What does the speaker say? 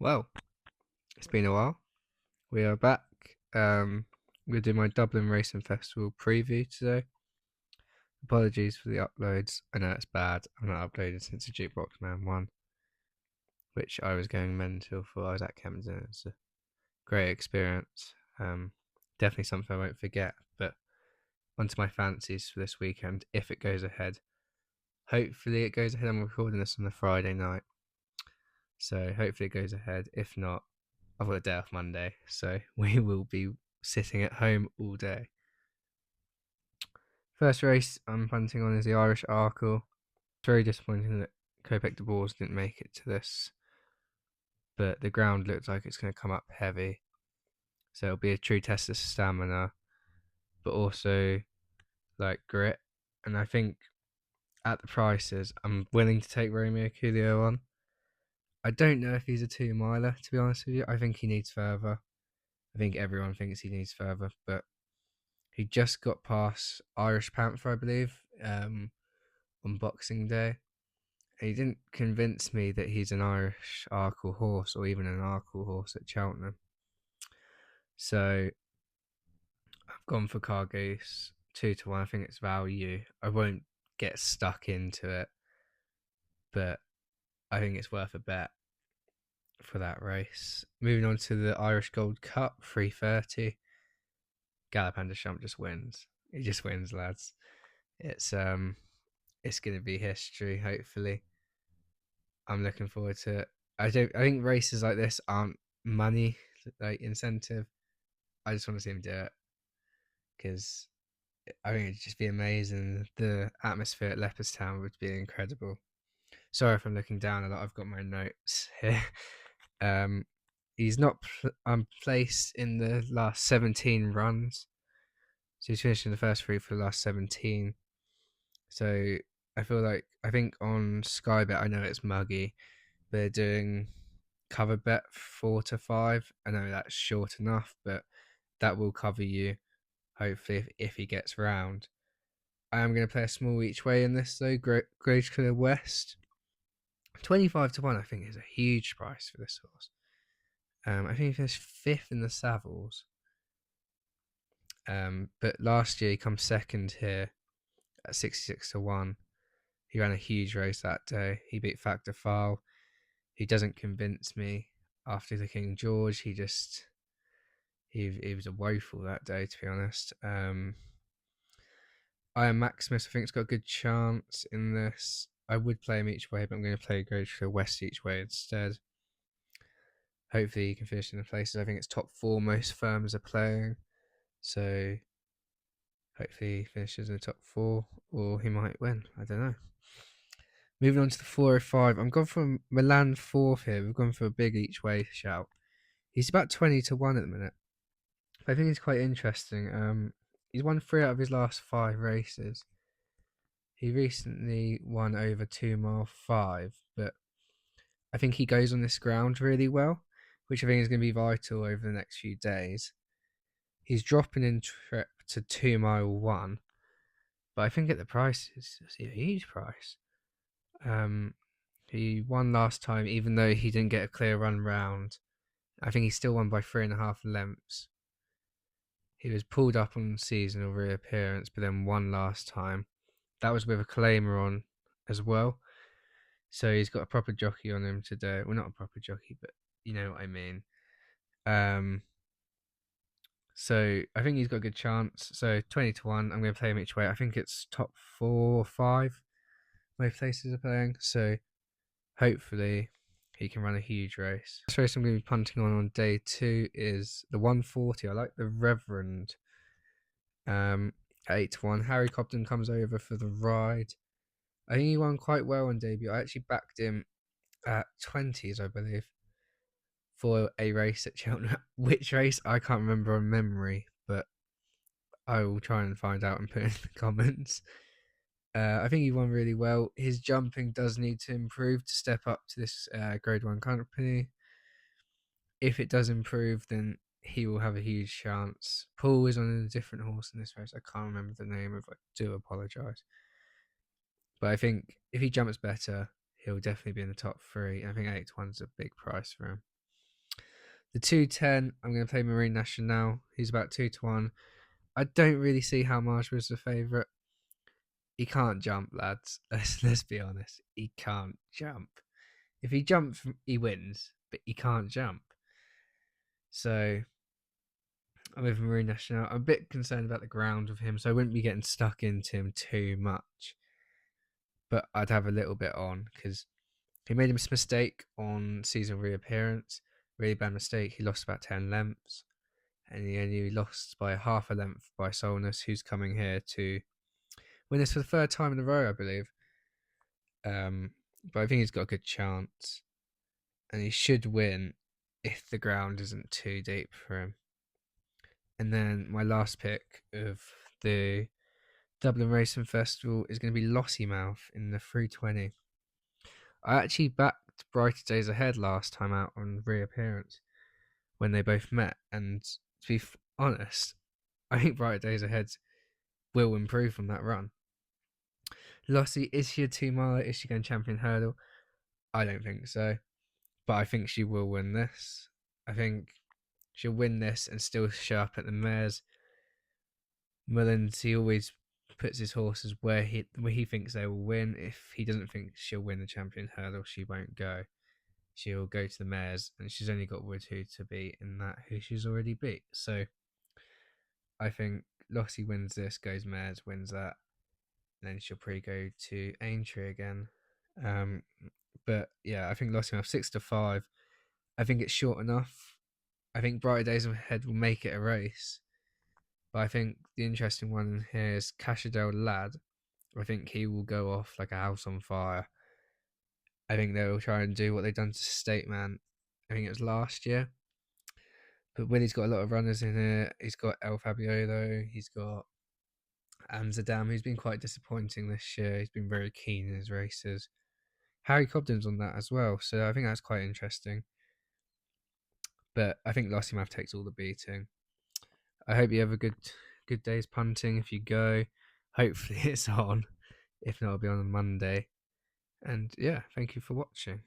Well, it's been a while. We are back. I'm going to do my Dublin Racing Festival preview today. Apologies for the uploads. I know it's bad. I've not uploaded since the Jukebox Man 1, which I was going mental for. I was at Kempton. It's a great experience. Definitely something I won't forget. But onto my fancies for this weekend, if it goes ahead. Hopefully it goes ahead. I'm recording this on the Friday night. So hopefully it goes ahead. If not, I've got a day off Monday, so we will be sitting at home all day. First race I'm punting on is the Irish Arkle. It's very disappointing that Kopek de Boers didn't make it to this, but the ground looks like it's going to come up heavy, so it'll be a true test of stamina, but also like grit. And I think at the prices, I'm willing to take Romeo Coolio on. I don't know if he's a 2 miler, to be honest with you. I think he needs further. I think everyone thinks he needs further, but he just got past Irish Panther, I believe, on Boxing Day. And he didn't convince me that he's an Irish Arkle horse or even an Arkle horse at Cheltenham. So I've gone for Cargoose 2-1. I think it's value. I won't get stuck into it, but I think it's worth a bet for that race. Moving on to the Irish Gold Cup 3:30. Galopin Des Champs just wins. He just wins, lads. It's going to be history. Hopefully, I'm looking forward to it. I think races like this aren't money like incentive. I just want to see him do it because I think it'd just be amazing. The atmosphere at Leopardstown would be incredible. Sorry if I'm looking down a lot. I've got my notes here. Um, he's not placed in the last 17 runs, so he's finished in the first three for the last 17. So I think on Sky Bet, I know it's muggy. They're doing cover bet 4-5. I know that's short enough, but that will cover you hopefully if he gets round. I am going to play a small each way in this though. Great Clear West 25-1. I think is a huge price for this horse. I think he finished fifth in the Savills. But last year he comes second here at 66-1. He ran a huge race that day. He beat Factor File. He doesn't convince me after the King George. He was a woeful that day, to be honest. I am Maximus. I think it's got a good chance in this. I would play him each way, but I'm going to play Great Clear West each way instead. Hopefully, he can finish in the places. I think it's top four most firms are playing. So hopefully, he finishes in the top four, or he might win. I don't know. Moving on to the 405. I'm going for Milan fourth here. We've gone for a big each way shout. He's about 20-1 at the minute. I think it's quite interesting. He's won 3 out of his last 5 races. He recently won over 2 mile 5, but I think he goes on this ground really well, which I think is going to be vital over the next few days. He's dropping in trip to 2 mile 1, but I think at the price it's a huge price. He won last time, even though he didn't get a clear run round. I think he still won by 3.5 lengths. He was pulled up on seasonal reappearance, but then won last time. That was with a claimer on as well. So he's got a proper jockey on him today. Well, not a proper jockey, but you know what I mean. So I think he's got a good chance. So 20-1. I'm going to play him each way. I think it's top 4 or 5. Most places are playing. So hopefully he can run a huge race. This race I'm going to be punting on day 2 is the 140. I like the Reverend. 8-1. Harry Cobden comes over for the ride. I think he won quite well on debut. I actually backed him at 20s, I believe, for a race at Cheltenham. Which race? I can't remember on memory, but I will try and find out and put in the comments. I think he won really well. His jumping does need to improve to step up to this Grade 1 company. If it does improve, then he will have a huge chance. Paul is on a different horse in this race. I can't remember the name of it. I do apologise. But I think if he jumps better, he'll definitely be in the top 3. I think 8-1's a big price for him. The 210, I'm going to play Marine National. He's about 2-1. I don't really see how Marsh was the favourite. He can't jump, lads. Let's be honest. He can't jump. If he jumps, he wins, but he can't jump. So I'm with Marine National. I'm a bit concerned about the ground of him, so I wouldn't be getting stuck into him too much. But I'd have a little bit on because he made a mistake on season reappearance. Really bad mistake. He lost about 10 lengths, and he only lost by half a length by Solness, who's coming here to win this for the third time in a row, I believe. But I think he's got a good chance, and he should win if the ground isn't too deep for him. And then my last pick of the Dublin Racing Festival is going to be Lossiemouth in the 320. I actually backed Brighter Days Ahead last time out on reappearance when they both met, and to be honest, I think Brighter Days Ahead will improve from that run. Lossie, is she a 2-miler? Is she going champion hurdle? I don't think so, but I think she will win this. I think she'll win this and still show up at the mares. Mullins, he always puts his horses where he thinks they will win. If he doesn't think she'll win the champion hurdle, she won't go. She'll go to the mares, and she's only got Woodhoo to beat in that, who she's already beat. So I think Lossie wins this, goes mares, wins that, then she'll probably go to Aintree again. But yeah, I think Lossie 6-5. I think it's short enough. I think Brighter Days Ahead will make it a race. But I think the interesting one here is Cashadel Lad. I think he will go off like a house on fire. I think they'll try and do what they've done to State Man. I think it was last year. But Willie's got a lot of runners in here. He's got El Fabiolo. He's got Amsterdam, who's been quite disappointing this year. He's been very keen in his races. Harry Cobden's on that as well. So I think that's quite interesting. But I think Lossiemouth takes all the beating. I hope you have a good day's punting if you go. Hopefully it's on. If not, it'll be on Monday. And yeah, thank you for watching.